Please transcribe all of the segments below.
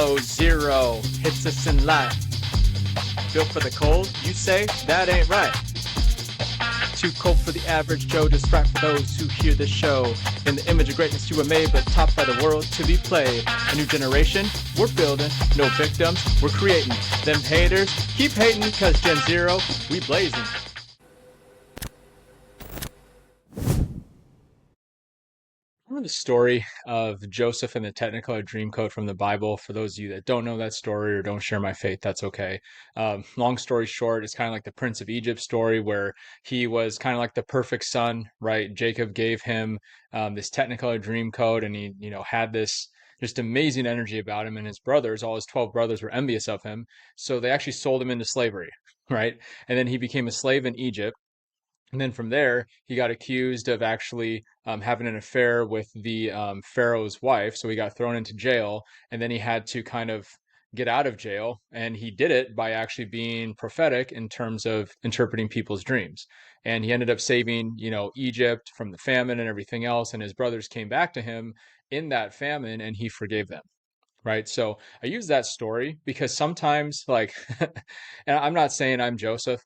below zero hits us in life. Built for the cold, you say? That ain't right. Too cold for the average Joe, just right for those who hear the show. In the image of greatness you were made, but taught by the world to be played. A new generation, we're building. No victims, we're creating. Them haters, keep hating, cause Gen Zero, we blazing. Remember the story of Joseph and the Technicolor Dreamcoat from the Bible? For those of you that don't know that story or don't share my faith, that's okay. Long story short, it's kind of like the Prince of Egypt story where he was kind of like the perfect son, right? Jacob gave him this Technicolor Dreamcoat, and he, had this just amazing energy about him. And his brothers, all his 12 brothers, were envious of him, so they actually sold him into slavery, right? And then he became a slave in Egypt. And then from there, he got accused of actually having an affair with the Pharaoh's wife. So he got thrown into jail, and then he had to kind of get out of jail. And he did it by actually being prophetic in terms of interpreting people's dreams. And he ended up saving, Egypt from the famine and everything else. And his brothers came back to him in that famine, and he forgave them. Right. So I use that story because sometimes, like, and I'm not saying I'm Joseph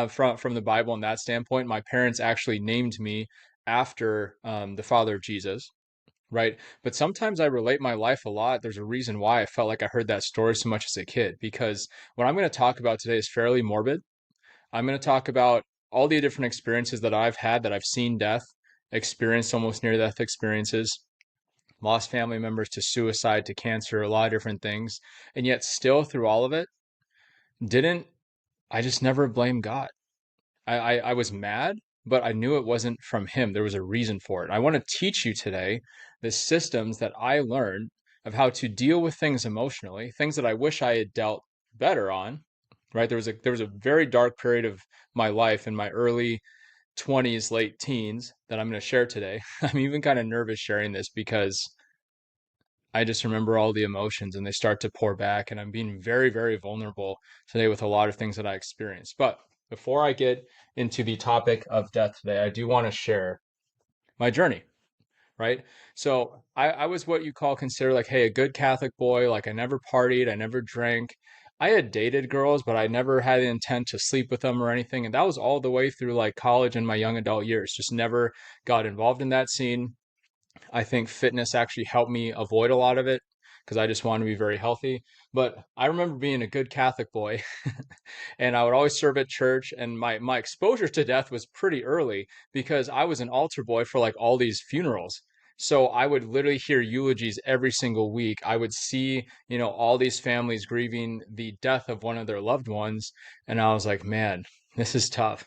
from the Bible in that standpoint. My parents actually named me after the father of Jesus. Right. But sometimes I relate my life a lot. There's a reason why I felt like I heard that story so much as a kid, because what I'm going to talk about today is fairly morbid. I'm going to talk about all the different experiences that I've had, that I've seen death, experienced almost near death experiences, lost family members to suicide, to cancer, a lot of different things. And yet still through all of it, didn't I just never blamed God. I was mad, but I knew it wasn't from him. There was a reason for it. I want to teach you today the systems that I learned of how to deal with things emotionally, things that I wish I had dealt better on. Right? There was a very dark period of my life in my early 20s, late teens that I'm going to share today. I'm even kind of nervous sharing this because I just remember all the emotions and they start to pour back, and I'm being very, very vulnerable today with a lot of things that I experienced. But before I get into the topic of death today, I do want to share my journey, right? So I was what you call consider like, hey, a good Catholic boy. Like, I never partied, I never drank. I had dated girls, but I never had the intent to sleep with them or anything. And that was all the way through like college and my young adult years. Just never got involved in that scene. I think fitness actually helped me avoid a lot of it because I just wanted to be very healthy. But I remember being a good Catholic boy and I would always serve at church. And my exposure to death was pretty early because I was an altar boy for like all these funerals. So I would literally hear eulogies every single week. I would see, all these families grieving the death of one of their loved ones. And I was like, man, this is tough.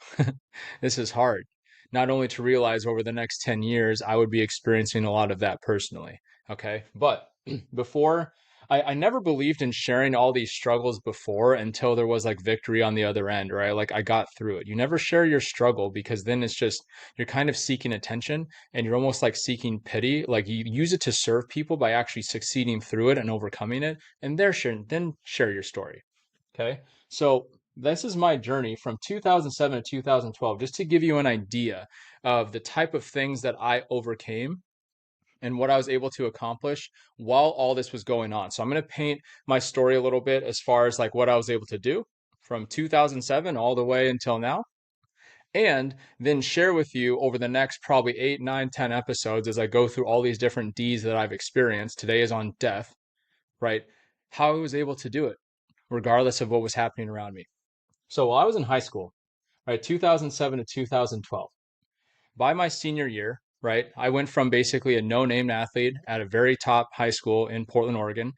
This is hard. Not only to realize over the next 10 years, I would be experiencing a lot of that personally. Okay. But before, I never believed in sharing all these struggles before until there was like victory on the other end, right? Like, I got through it. You never share your struggle because then it's just, you're kind of seeking attention and you're almost like seeking pity. Like, you use it to serve people by actually succeeding through it and overcoming it. And then share your story. Okay. So this is my journey from 2007 to 2012, just to give you an idea of the type of things that I overcame and what I was able to accomplish while all this was going on. So I'm going to paint my story a little bit as far as like what I was able to do from 2007 all the way until now, and then share with you over the next probably 8, 9, 10 episodes as I go through all these different D's that I've experienced. Today is on death, right? How I was able to do it, regardless of what was happening around me. So while I was in high school, right, 2007 to 2012, by my senior year, right, I went from basically a no-name athlete at a very top high school in Portland, Oregon.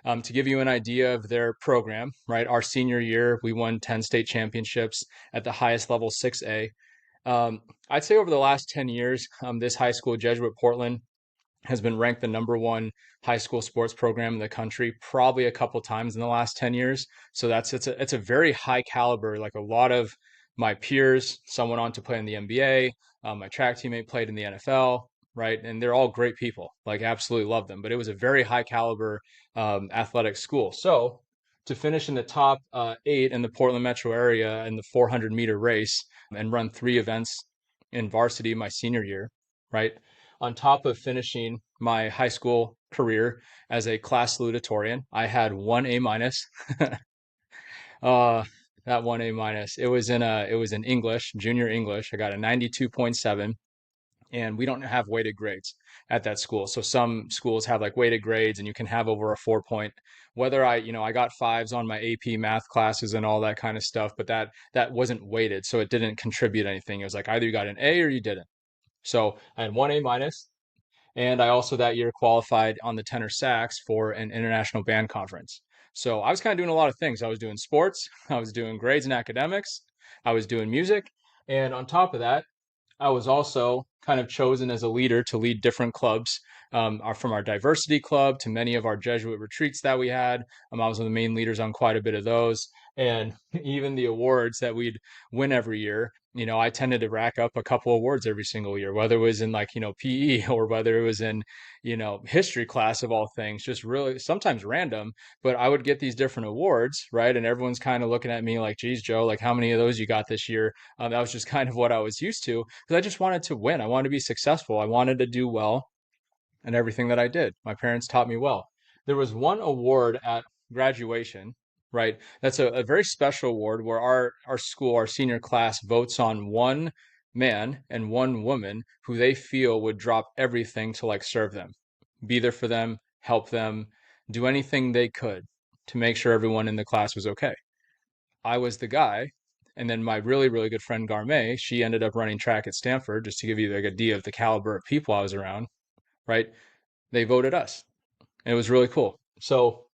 To give you an idea of their program, right, our senior year, we won 10 state championships at the highest level, 6A. I'd say over the last 10 years, this high school, Jesuit Portland, has been ranked the number one high school sports program in the country probably a couple times in the last 10 years. So it's a very high caliber. Like, a lot of my peers, some went on to play in the NBA. My track teammate played in the NFL, right? And they're all great people. Like, absolutely love them. But it was a very high caliber athletic school. So to finish in the top 8 in the Portland metro area in the 400-meter race and run 3 events in varsity my senior year, right? On top of finishing my high school career as a class salutatorian. I had one A minus. Uh, that one A minus. It was in English, junior English. I got a 92.7, and we don't have weighted grades at that school. So some schools have like weighted grades, and you can have over a 4 point. Whether I got fives on my AP math classes and all that kind of stuff, but that wasn't weighted, so it didn't contribute anything. It was like either you got an A or you didn't. So I had one A minus, and I also that year qualified on the tenor sax for an international band conference. So I was kind of doing a lot of things. I was doing sports, I was doing grades and academics, I was doing music, and on top of that, I was also kind of chosen as a leader to lead different clubs, from our diversity club to many of our Jesuit retreats that we had. I was one of the main leaders on quite a bit of those. And even the awards that we'd win every year, I tended to rack up a couple awards every single year, whether it was in like, PE or whether it was in, history class of all things, just really sometimes random. But I would get these different awards, right? And everyone's kind of looking at me like, geez, Joe, like how many of those you got this year? That was just kind of what I was used to because I just wanted to win. I wanted to be successful. I wanted to do well in everything that I did. My parents taught me well. There was one award at graduation, right? That's a very special award where our school, our senior class votes on one man and one woman who they feel would drop everything to like serve them, be there for them, help them, do anything they could to make sure everyone in the class was okay. I was the guy. And then my really, really good friend Garme, she ended up running track at Stanford, just to give you like an idea of the caliber of people I was around, right? They voted us. And it was really cool. So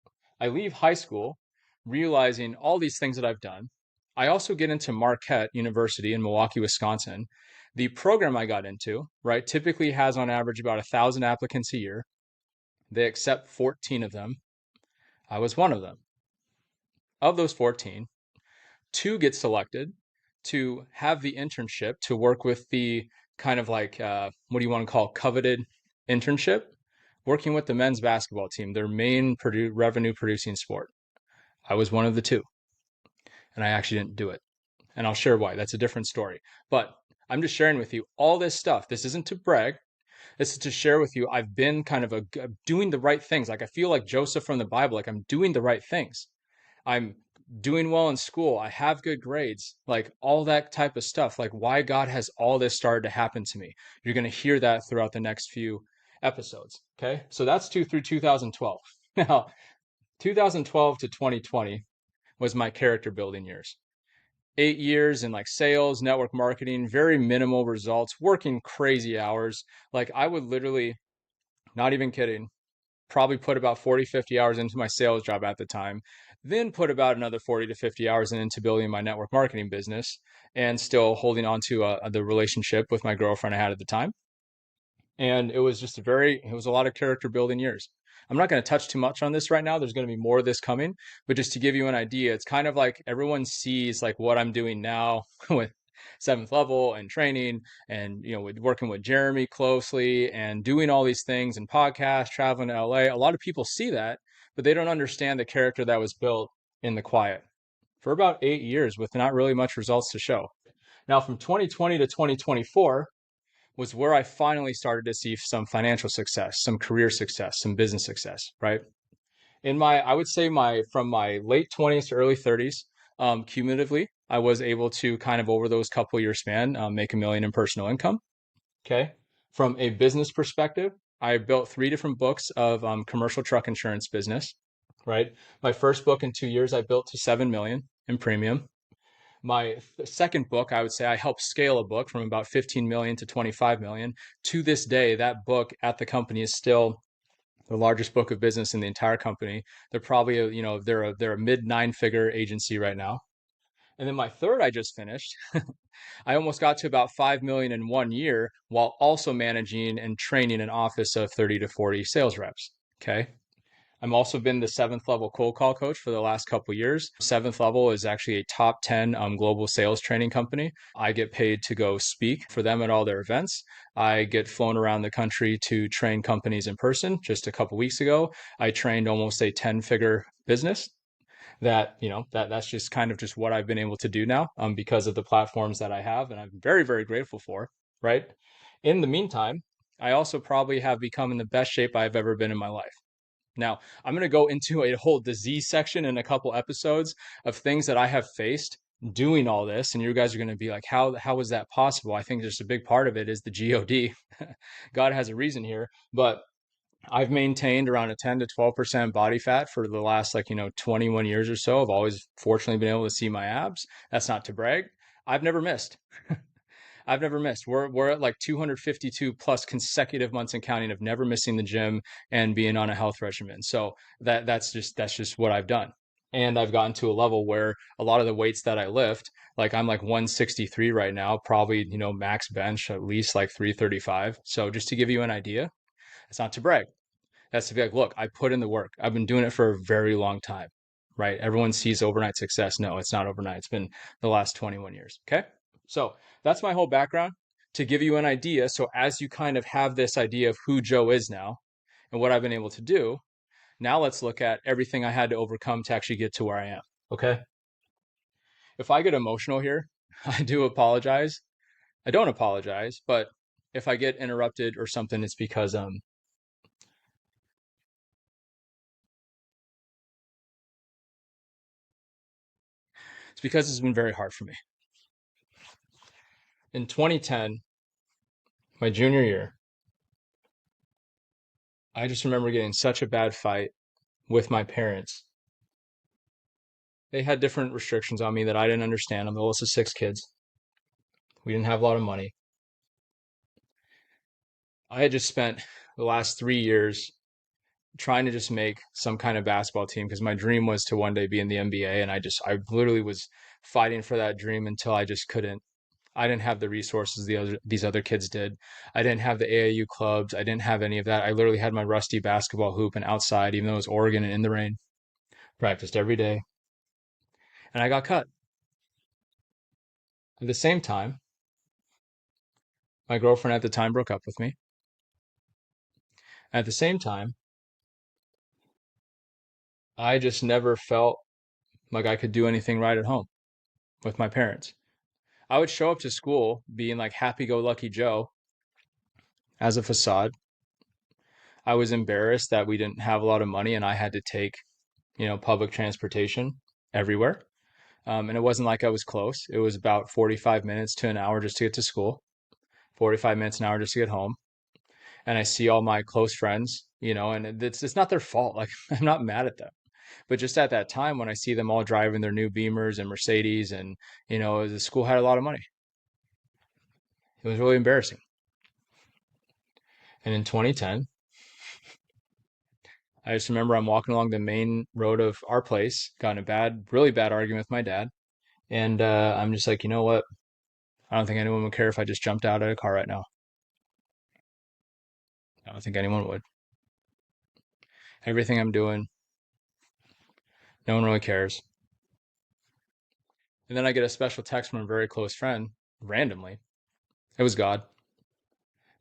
I leave high school realizing all these things that I've done. I also get into Marquette University in Milwaukee, Wisconsin. The program I got into, right, typically has on average about 1,000 applicants a year. They accept 14 of them. I was one of them. Of those 14, two get selected to have the internship to work with the kind of like, what do you want to call coveted internship, working with the men's basketball team, their main revenue producing sport. I was one of the two, and I actually didn't do it. And I'll share why. That's a different story. But I'm just sharing with you all this stuff. This isn't to brag. This is to share with you. I've been kind of doing the right things. Like I feel like Joseph from the Bible, like I'm doing the right things. I'm doing well in school. I have good grades, like all that type of stuff. Like why God has all this started to happen to me. You're going to hear that throughout the next few episodes. Okay. So that's through 2012. Now, 2012 to 2020 was my character building years. 8 years in like sales, network marketing, very minimal results, working crazy hours. Like I would literally, not even kidding, probably put about 40, 50 hours into my sales job at the time, then put about another 40 to 50 hours into building my network marketing business and still holding on to the relationship with my girlfriend I had at the time. And it was just it was a lot of character building years. I'm not going to touch too much on this right now. There's going to be more of this coming, but just to give you an idea, it's kind of like everyone sees like what I'm doing now with seventh level and training and with working with Jeremy closely and doing all these things and podcasts, traveling to LA. A lot of people see that, but they don't understand the character that was built in the quiet for about 8 years with not really much results to show. Now, from 2020 to 2024, was where I finally started to see some financial success, some career success, some business success, right? I would say from my late 20s to early 30s, cumulatively, I was able to kind of over those couple year span, make $1 million in personal income. Okay. From a business perspective, I built 3 different books of commercial truck insurance business, right? My first book in 2 years, I built to 7 million in premium. My second book, I would say I helped scale a book from about 15 million to 25 million. To this day, that book at the company is still the largest book of business in the entire company. They're probably, they're a mid 9-figure agency right now. And then my third I just finished, I almost got to about 5 million in 1 year while also managing and training an office of 30 to 40 sales reps. Okay. I'm also been the seventh level cold call coach for the last couple years. Seventh level is actually a top 10 global sales training company. I get paid to go speak for them at all their events. I get flown around the country to train companies in person. Just a couple weeks ago, I trained almost a 10-figure business that's just kind of just what I've been able to do now because of the platforms that I have and I'm very, very grateful for, right? In the meantime, I also probably have become in the best shape I've ever been in my life. Now, I'm going to go into a whole disease section in a couple episodes of things that I have faced doing all this, and you guys are going to be like, how is that possible? I think just a big part of it is the God. God has a reason here, but I've maintained around a 10 to 12% body fat for the last 21 years or so. I've always fortunately been able to see my abs. That's not to brag. I've never missed. I've never missed. We're at like 252 plus consecutive months and counting of never missing the gym and being on a health regimen. So that's just what I've done. And I've gotten to a level where a lot of the weights that I lift, like I'm like 163 right now, probably, max bench at least like 335. So just to give you an idea, it's not to brag. That's to be like, look, I put in the work. I've been doing it for a very long time, right? Everyone sees overnight success. No, it's not overnight. It's been the last 21 years. Okay. So that's my whole background to give you an idea. So as you kind of have this idea of who Joe is now and what I've been able to do, now let's look at everything I had to overcome to actually get to where I am. Okay. If I get emotional here, I do apologize. I don't apologize, but if I get interrupted or something, it's because it's been very hard for me. In 2010, my junior year, I just remember getting such a bad fight with my parents. They had different restrictions on me that I didn't understand. I'm the oldest of six kids. We didn't have a lot of money. I had just spent the last 3 years trying to just make some kind of basketball team because my dream was to one day be in the NBA. And I literally was fighting for that dream until I just couldn't. I didn't have the resources these other kids did. I didn't have the AAU clubs. I didn't have any of that. I literally had my rusty basketball hoop and outside, even though it was Oregon and in the rain. Practiced every day, and I got cut. At the same time, my girlfriend at the time broke up with me. At the same time, I just never felt like I could do anything right at home with my parents. I would show up to school being like happy go lucky Joe as a facade. I was embarrassed that we didn't have a lot of money and I had to take, public transportation everywhere. And it wasn't like I was close. It was about 45 minutes to an hour just to get to school, 45 minutes an hour just to get home. And I see all my close friends, and it's not their fault. Like I'm not mad at them. But just at that time when I see them all driving their new Beamers and Mercedes and, the school had a lot of money. It was really embarrassing. And in 2010, I just remember I'm walking along the main road of our place, got in a really bad argument with my dad. And I'm just like, you know what? I don't think anyone would care if I just jumped out of a car right now. I don't think anyone would. Everything I'm doing, no one really cares. And then I get a special text from a very close friend randomly. It was God.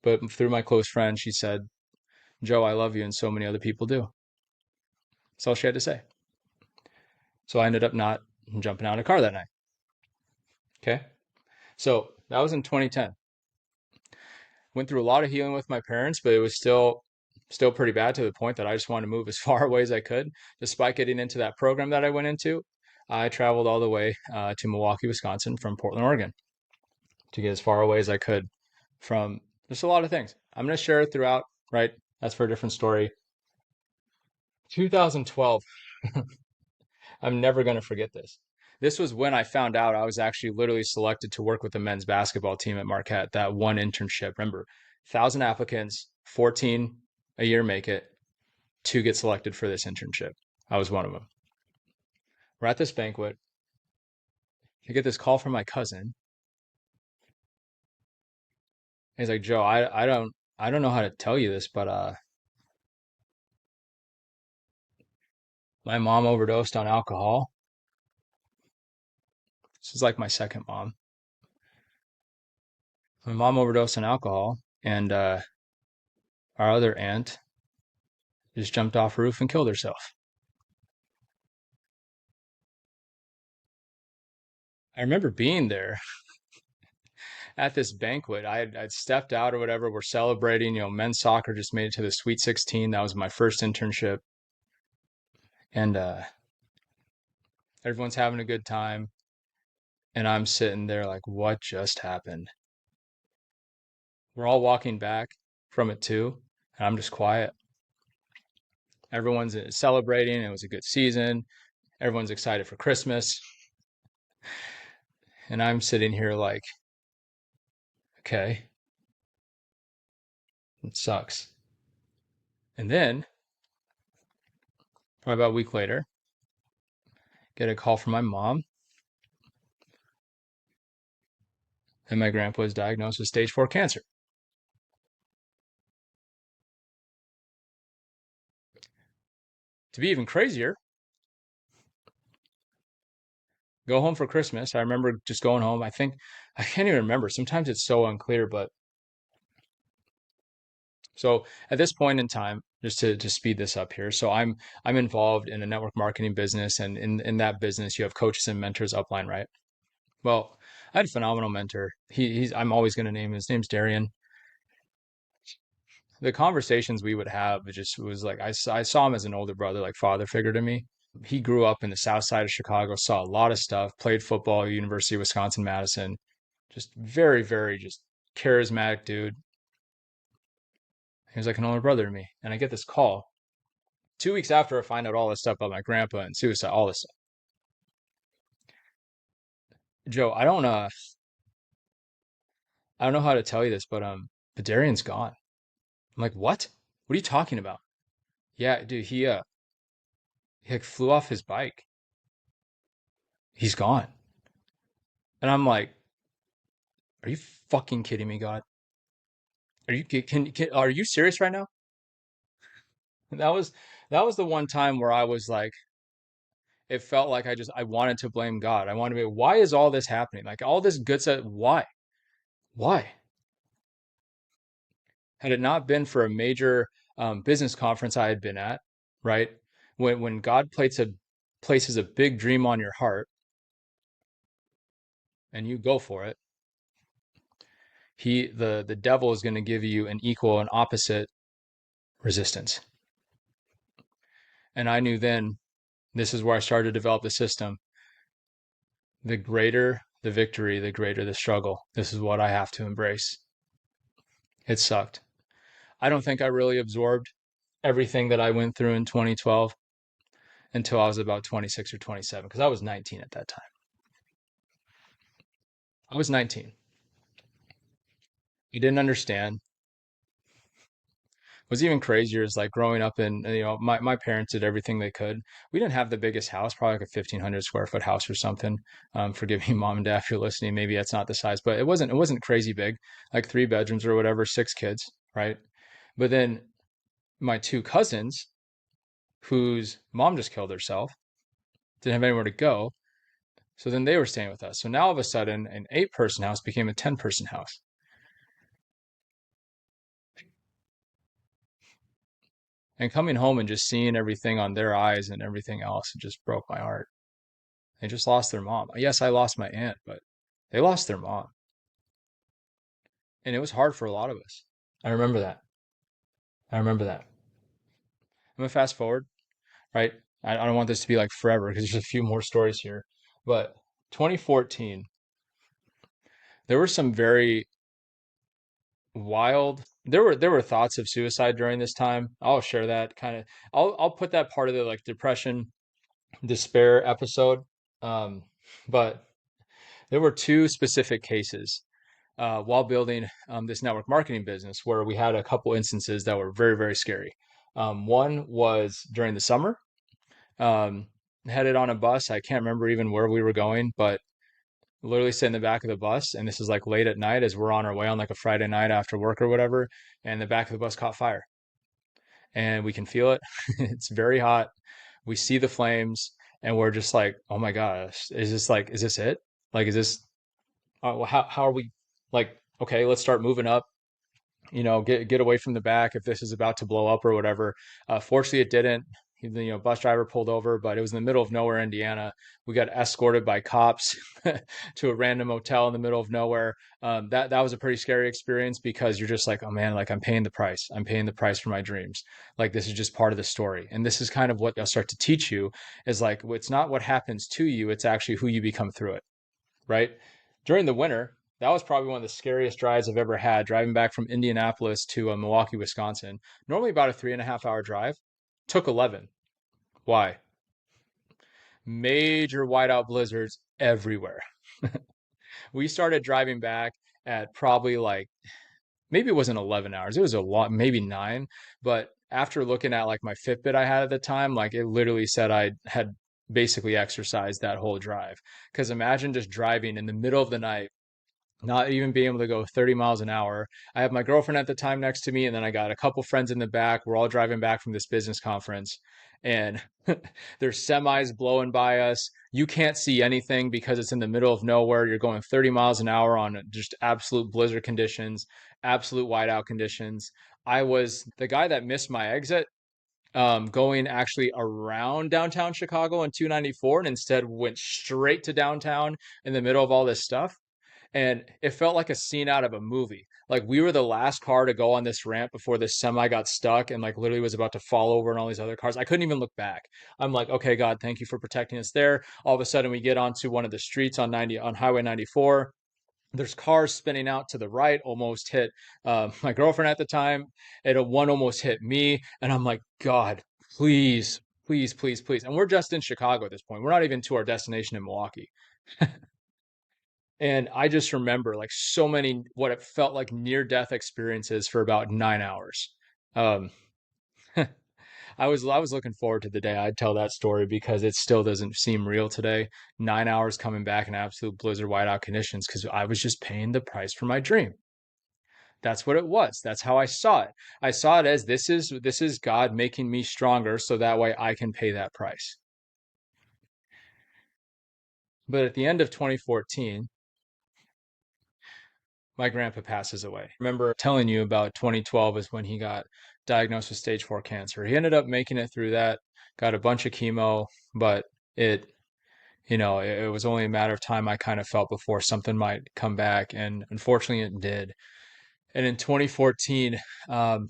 But through my close friend, she said, Joe, I love you, and so many other people do. That's all she had to say. So I ended up not jumping out of a car that night. Okay. So that was in 2010. Went through a lot of healing with my parents, but it was still pretty bad to the point that I just wanted to move as far away as I could. Despite getting into that program that I went into, I traveled all the way to Milwaukee, Wisconsin from Portland, Oregon to get as far away as I could from just a lot of things. I'm going to share it throughout, right? That's for a different story. 2012, I'm never going to forget this. This was when I found out I was actually literally selected to work with the men's basketball team at Marquette, that one internship. Remember, 1,000 applicants, 14 a year make it to get selected for this internship. I was one of them. We're at this banquet. I get this call from my cousin. He's like, Joe, I don't know how to tell you this, but my mom overdosed on alcohol. This is like my second mom. My mom overdosed on alcohol, and our other aunt just jumped off a roof and killed herself. I remember being there. at this banquet. I'd stepped out or whatever. We're celebrating. Men's soccer just made it to the Sweet 16. That was my first internship, and everyone's having a good time, and I'm sitting there like, what just happened? We're all walking back from it too, and I'm just quiet. Everyone's celebrating. It was a good season. Everyone's excited for Christmas, and I'm sitting here like, okay, it sucks. And then, probably about a week later, get a call from my mom, and my grandpa was diagnosed with stage 4 cancer. To be even crazier, go home for Christmas. I remember just going home. I can't even remember. Sometimes it's so unclear, but so at this point in time, just to speed this up here, so I'm involved in a network marketing business, and in that business, you have coaches and mentors upline, right? Well, I had a phenomenal mentor. He's I'm always going to name his name's Darian. The conversations we would have, it just was like I saw him as an older brother, like father figure to me. He grew up in the south side of Chicago, saw a lot of stuff, played football, University of Wisconsin Madison. Just very, very just charismatic dude. He was like an older brother to me. And I get this call 2 weeks after I find out all this stuff about my grandpa and suicide, all this stuff. Joe, I don't know how to tell you this, but Darian's gone. I'm like, what? What are you talking about? Yeah, dude, he like flew off his bike. He's gone. And I'm like, are you fucking kidding me, God? Are you serious right now? That was that was the one time where I was like, it felt like I wanted to blame God. I wanted to be, why is all this happening? Like all this good stuff, why? Why? Had it not been for a major business conference I had been at, right? When God places a big dream on your heart and you go for it, the devil is going to give you an equal and opposite resistance. And I knew then this is where I started to develop the system. The greater the victory, the greater the struggle. This is what I have to embrace. It sucked. I don't think I really absorbed everything that I went through in 2012 until I was about 26 or 27, because I was 19 at that time. I was 19. I didn't understand. What's even crazier is like growing up in, my parents did everything they could. We didn't have the biggest house, probably like a 1,500 square foot house or something. Forgive me, mom and dad, if you're listening. Maybe that's not the size, but it wasn't crazy big, like 3 bedrooms or whatever, 6 kids, right? But then my two cousins, whose mom just killed herself, didn't have anywhere to go. So then they were staying with us. So now all of a sudden, an 8-person house became a 10-person house. And coming home and just seeing everything on their eyes and everything else, it just broke my heart. They just lost their mom. Yes, I lost my aunt, but they lost their mom. And it was hard for a lot of us. I remember that. I remember that. I'm gonna fast forward, right? I don't want this to be like forever because there's a few more stories here. But 2014, there were some very wild. There were thoughts of suicide during this time. I'll share that kind of. I'll put that part of the like depression, despair episode. Um, but there were two specific cases while building this network marketing business where we had a couple instances that were very, very scary. One was during the summer, um, headed on a bus. I can't remember even where we were going, but literally sit in the back of the bus. And this is like late at night as we're on our way on like a Friday night after work or whatever. And the back of the bus caught fire and we can feel it. It's very hot. We see the flames and we're just like, oh my gosh, is this it? Like, is this, how are we like, okay, let's start moving up, get away from the back if this is about to blow up or whatever. Fortunately, it didn't. The bus driver pulled over, but it was in the middle of nowhere, Indiana. We got escorted by cops to a random motel in the middle of nowhere. That was a pretty scary experience because you're just like, oh man, like I'm paying the price. I'm paying the price for my dreams. Like this is just part of the story. And this is kind of what they'll start to teach you is like it's not what happens to you, it's actually who you become through it, right? During the winter, that was probably one of the scariest drives I've ever had, driving back from Indianapolis to Milwaukee, Wisconsin. Normally about a 3.5 hour drive, took 11. Why? Major whiteout blizzards everywhere. We started driving back at probably like maybe it wasn't 11 hours. It was a lot, maybe 9. But after looking at like my Fitbit I had at the time, like it literally said I had basically exercised that whole drive. Because imagine just driving in the middle of the night, not even being able to go 30 miles an hour. I have my girlfriend at the time next to me, and then I got a couple friends in the back. We're all driving back from this business conference, and there's semis blowing by us. You can't see anything because it's in the middle of nowhere. You're going 30 miles an hour on just absolute blizzard conditions, absolute whiteout conditions. I was the guy that missed my exit, going actually around downtown Chicago on 294 and instead went straight to downtown in the middle of all this stuff. And it felt like a scene out of a movie. Like we were the last car to go on this ramp before this semi got stuck and like literally was about to fall over and all these other cars. I couldn't even look back. I'm like, okay, God, thank you for protecting us there. All of a sudden we get onto one of the streets on Highway 94. There's cars spinning out to the right, almost hit my girlfriend at the time. One almost hit me. And I'm like, God, please, please, please, please. And we're just in Chicago at this point. We're not even to our destination in Milwaukee. And I just remember like so many what it felt like near death experiences for about 9 hours. Um, I was looking forward to the day I'd tell that story because it still doesn't seem real today. 9 hours coming back in absolute blizzard whiteout conditions because I was just paying the price for my dream. That's what it was. That's how I saw it. I saw it as this is God making me stronger so that way I can pay that price. But at the end of 2014, my grandpa passes away. I remember telling you about 2012 is when he got diagnosed with stage 4 cancer. He ended up making it through that, got a bunch of chemo, but it was only a matter of time I kind of felt before something might come back. And unfortunately, it did. And in 2014, um,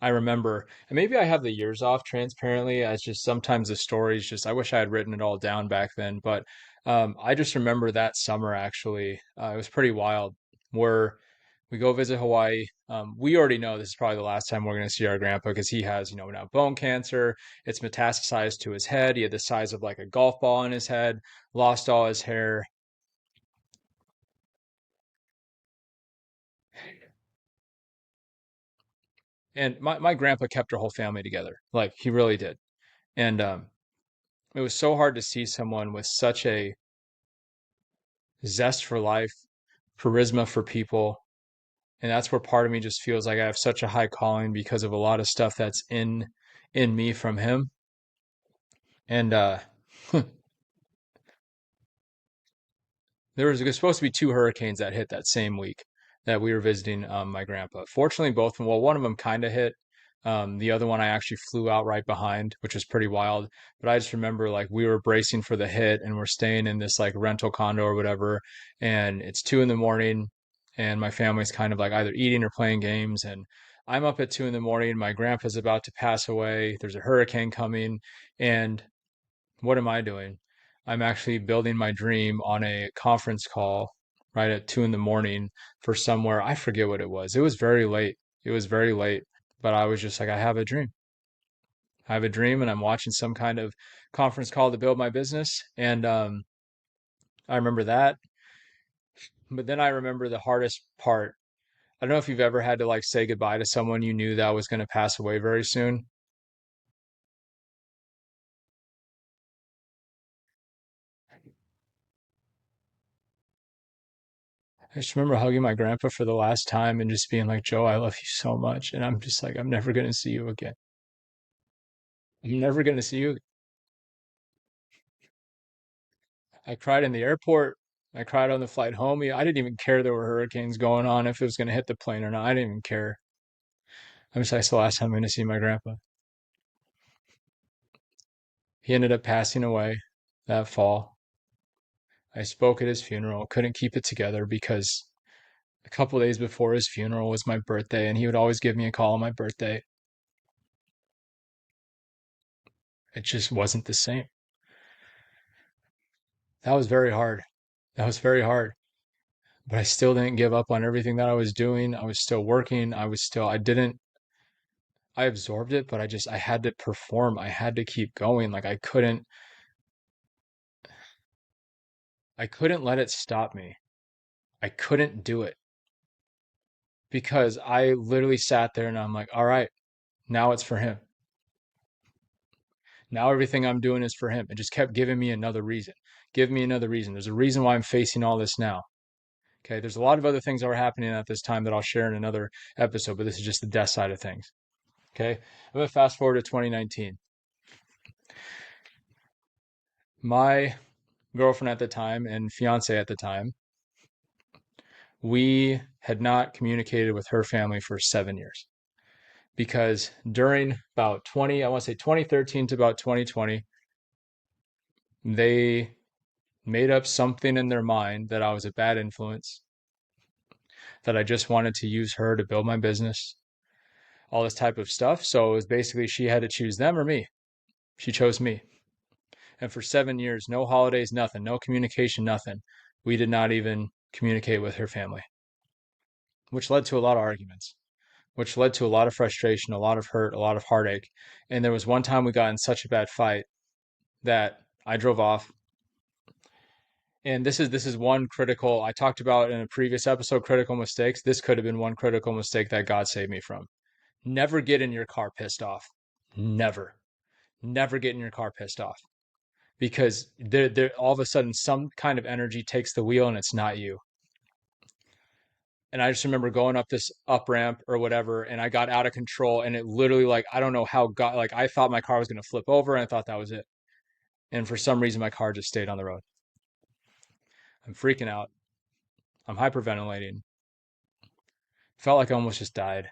I remember, and maybe I have the years off transparently. As just sometimes the stories just, I wish I had written it all down back then. But I just remember that summer actually. It was pretty wild where we go visit Hawaii. We already know this is probably the last time we're going to see our grandpa because he has, now bone cancer. It's metastasized to his head. He had the size of like a golf ball in his head, lost all his hair. And my grandpa kept our whole family together. Like he really did. And it was so hard to see someone with such a zest for life, charisma for people. And that's where part of me just feels like I have such a high calling because of a lot of stuff that's in me from him. And there's supposed to be two hurricanes that hit that same week that we were visiting my grandpa. Fortunately, both of them, well, one of them kind of hit. The other one I actually flew out right behind, which was pretty wild. But I just remember like we were bracing for the hit and we're staying in this like rental condo or whatever. And it's 2 in the morning and my family's kind of like either eating or playing games. And I'm up at 2 in the morning. My grandpa's about to pass away. There's a hurricane coming. And what am I doing? I'm actually building my dream on a conference call right at 2 in the morning for somewhere. I forget what it was. It was very late. It was very late, but I was just like, I have a dream. I have a dream, and I'm watching some kind of conference call to build my business. And I remember that. But then I remember the hardest part. I don't know if you've ever had to like say goodbye to someone you knew that was going to pass away very soon. I just remember hugging my grandpa for the last time and just being like, Joe, I love you so much. And I'm just like, I'm never going to see you again. I'm never going to see you. I cried in the airport. I cried on the flight home. I didn't even care there were hurricanes going on, if it was going to hit the plane or not. I didn't even care. I'm just like, it's the last time I'm going to see my grandpa. He ended up passing away that fall. I spoke at his funeral, couldn't keep it together because a couple days before his funeral was my birthday, and he would always give me a call on my birthday. It just wasn't the same. That was very hard. That was very hard. But I still didn't give up on everything that I was doing. I was still working. I absorbed it, but I had to perform. I had to keep going. Like I couldn't let it stop me. I couldn't do it because I literally sat there and I'm like, all right, now it's for him. Now everything I'm doing is for him. It just kept giving me another reason. Give me another reason. There's a reason why I'm facing all this now. Okay, there's a lot of other things that were happening at this time that I'll share in another episode, but this is just the death side of things. Okay, I'm gonna fast forward to 2019. My girlfriend at the time and fiance at the time, we had not communicated with her family for 7 years because during about 20, I want to say 2013 to about 2020, they made up something in their mind that I was a bad influence, that I just wanted to use her to build my business, all this type of stuff. So it was basically she had to choose them or me. She chose me. And for 7 years, no holidays, nothing, no communication, nothing. We did not even communicate with her family, which led to a lot of arguments, which led to a lot of frustration, a lot of hurt, a lot of heartache. And there was one time we got in such a bad fight that I drove off. And this is one critical, I talked about in a previous episode, critical mistakes. This could have been one critical mistake that God saved me from. Never get in your car pissed off. Never. Never get in your car pissed off. Because there all of a sudden some kind of energy takes the wheel and it's not you. And I just remember going up this up ramp or whatever, and I got out of control, and it literally, like, I don't know how God, like, I thought my car was going to flip over, and I thought that was it. And for some reason, my car just stayed on the road. I'm freaking out. I'm hyperventilating. Felt like I almost just died.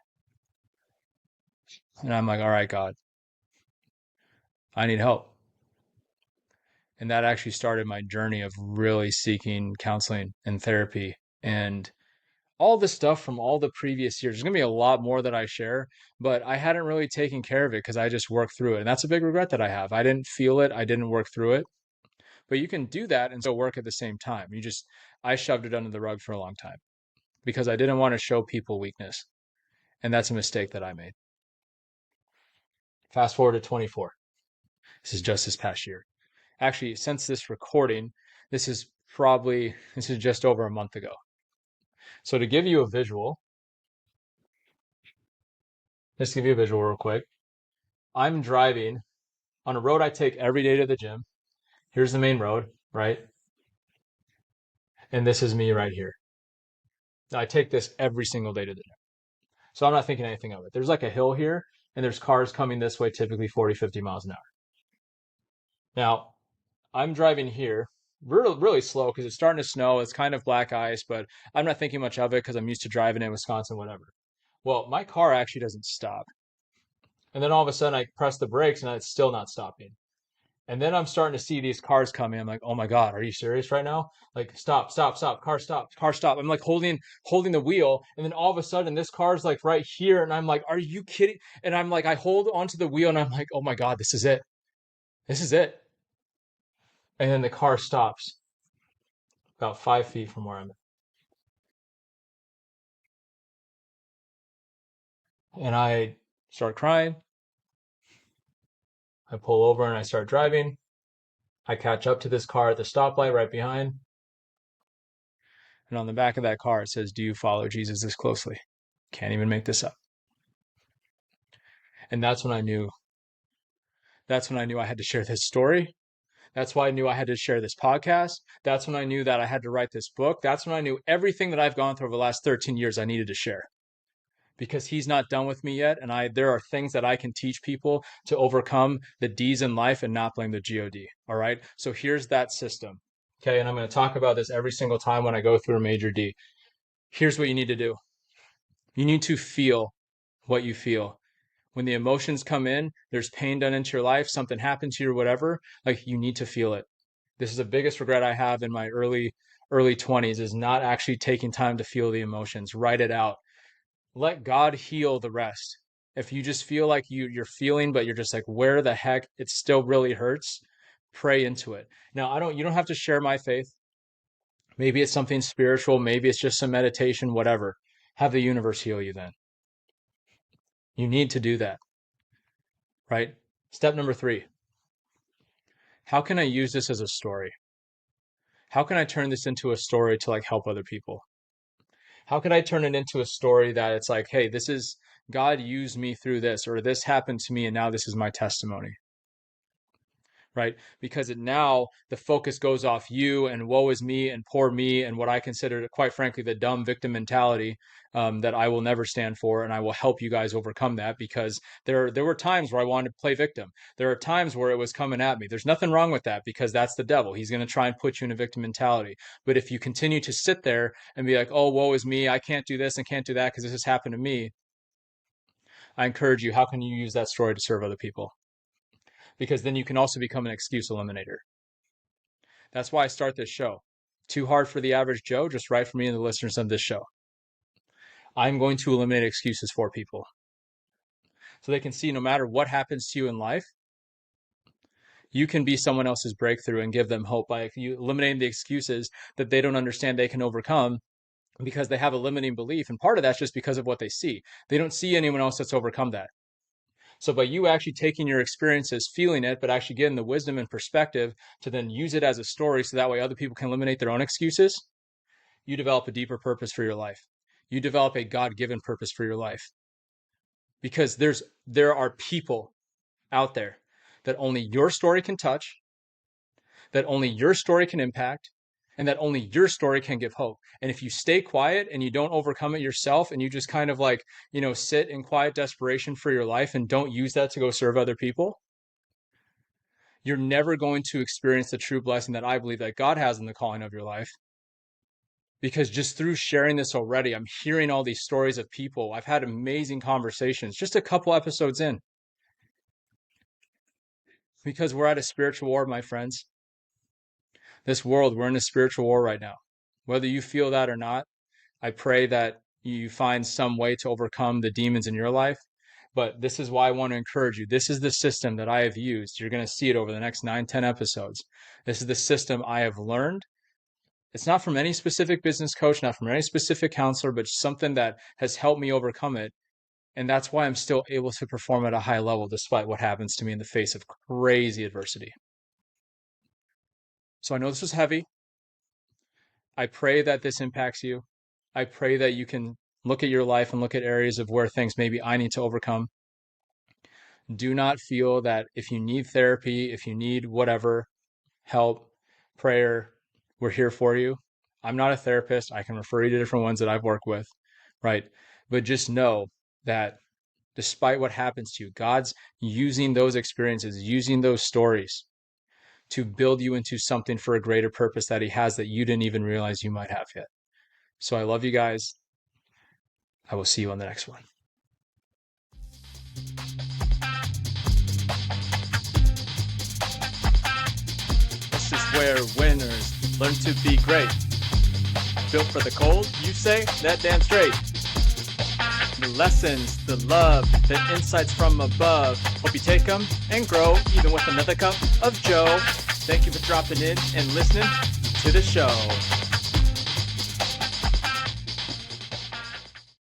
And I'm like, all right, God, I need help. And that actually started my journey of really seeking counseling and therapy and all the stuff from all the previous years. There's going to be a lot more that I share, but I hadn't really taken care of it because I just worked through it. And that's a big regret that I have. I didn't feel it, I didn't work through it. But you can do that and still work at the same time. I shoved it under the rug for a long time because I didn't want to show people weakness. And that's a mistake that I made. Fast forward to 24. This is just this past year. Actually, since this recording, this is just over a month ago. So to give you a visual, just to give you a visual real quick, I'm driving on a road I take every day to the gym. Here's the main road, right? And this is me right here. I take this every single day to the gym. So I'm not thinking anything of it. There's like a hill here, and there's cars coming this way, typically 40, 50 miles an hour. Now, I'm driving here really, really slow because it's starting to snow. It's kind of black ice, but I'm not thinking much of it because I'm used to driving in Wisconsin, whatever. Well, my car actually doesn't stop. And then all of a sudden I press the brakes and it's still not stopping. And then I'm starting to see these cars coming. I'm like, oh my God, are you serious right now? Like, stop, stop, stop, car stop, car stop. I'm like holding the wheel. And then all of a sudden this car's like right here. And I'm like, are you kidding? And I'm like, I hold onto the wheel and I'm like, oh my God, this is it. This is it. And then the car stops about 5 feet from where I'm at. And I start crying. I pull over and I start driving. I catch up to this car at the stoplight right behind. And on the back of that car, it says, do you follow Jesus this closely? Can't even make this up. And that's when I knew I had to share this story. That's why I knew I had to share this podcast. That's when I knew that I had to write this book. That's when I knew everything that I've gone through over the last 13 years I needed to share. Because he's not done with me yet. And there are things that I can teach people to overcome the D's in life and not blame the God. All right. So here's that system. Okay. And I'm going to talk about this every single time when I go through a major D. Here's what you need to do. You need to feel what you feel. When the emotions come in, there's pain done into your life, something happened to you or whatever, like you need to feel it. This is the biggest regret I have in my early 20s is not actually taking time to feel the emotions. Write it out. Let God heal the rest. If you just feel like you're feeling, but you're just like, where the heck it still really hurts, pray into it. Now, you don't have to share my faith. Maybe it's something spiritual, maybe it's just some meditation, whatever. Have the universe heal you then. You need to do that, right? Step number 3. How can I use this as a story? How can I turn this into a story to like help other people? How can I turn it into a story that it's like, hey, this is God used me through this, or this happened to me and now this is my testimony, right? Because now the focus goes off you and woe is me and poor me and what I consider, quite frankly, the dumb victim mentality that I will never stand for, and I will help you guys overcome that, because there were times where I wanted to play victim. There are times where it was coming at me. There's nothing wrong with that, because that's the devil. He's going to try and put you in a victim mentality. But if you continue to sit there and be like, oh, woe is me, I can't do this and can't do that because this has happened to me, I encourage you, how can you use that story to serve other people? Because then you can also become an excuse eliminator. That's why I start this show. Too hard for the average Joe? Just write for me and the listeners of this show. I'm going to eliminate excuses for people, so they can see no matter what happens to you in life, you can be someone else's breakthrough and give them hope by you eliminating the excuses that they don't understand they can overcome because they have a limiting belief. And part of that's just because of what they see. They don't see anyone else that's overcome that. So by you actually taking your experiences, feeling it, but actually getting the wisdom and perspective to then use it as a story so that way other people can eliminate their own excuses, you develop a deeper purpose for your life. You develop a God-given purpose for your life. Because there are people out there that only your story can touch, that only your story can impact, and that only your story can give hope. And if you stay quiet and you don't overcome it yourself, and you just kind of like, sit in quiet desperation for your life and don't use that to go serve other people, you're never going to experience the true blessing that I believe that God has in the calling of your life. Because just through sharing this already, I'm hearing all these stories of people. I've had amazing conversations just a couple episodes in. Because we're at a spiritual war, my friends. This world, we're in a spiritual war right now. Whether you feel that or not, I pray that you find some way to overcome the demons in your life. But this is why I want to encourage you. This is the system that I have used. You're going to see it over the next 9-10 episodes. This is the system I have learned. It's not from any specific business coach, not from any specific counselor, but something that has helped me overcome it. And that's why I'm still able to perform at a high level despite what happens to me in the face of crazy adversity. So I know this was heavy. I pray that this impacts you. I pray that you can look at your life and look at areas of where things maybe I need to overcome. Do not feel that if you need therapy, if you need whatever, help, prayer, we're here for you. I'm not a therapist. I can refer you to different ones that I've worked with, right? But just know that despite what happens to you, God's using those experiences, using those stories to build you into something for a greater purpose that he has that you didn't even realize you might have yet. So I love you guys. I will see you on the next one. This is where winners learn to be great. Built for the cold, you say? That damn straight. The lessons, the love, the insights from above. Hope you take them and grow, even with another cup of Joe. Thank you for dropping in and listening to the show.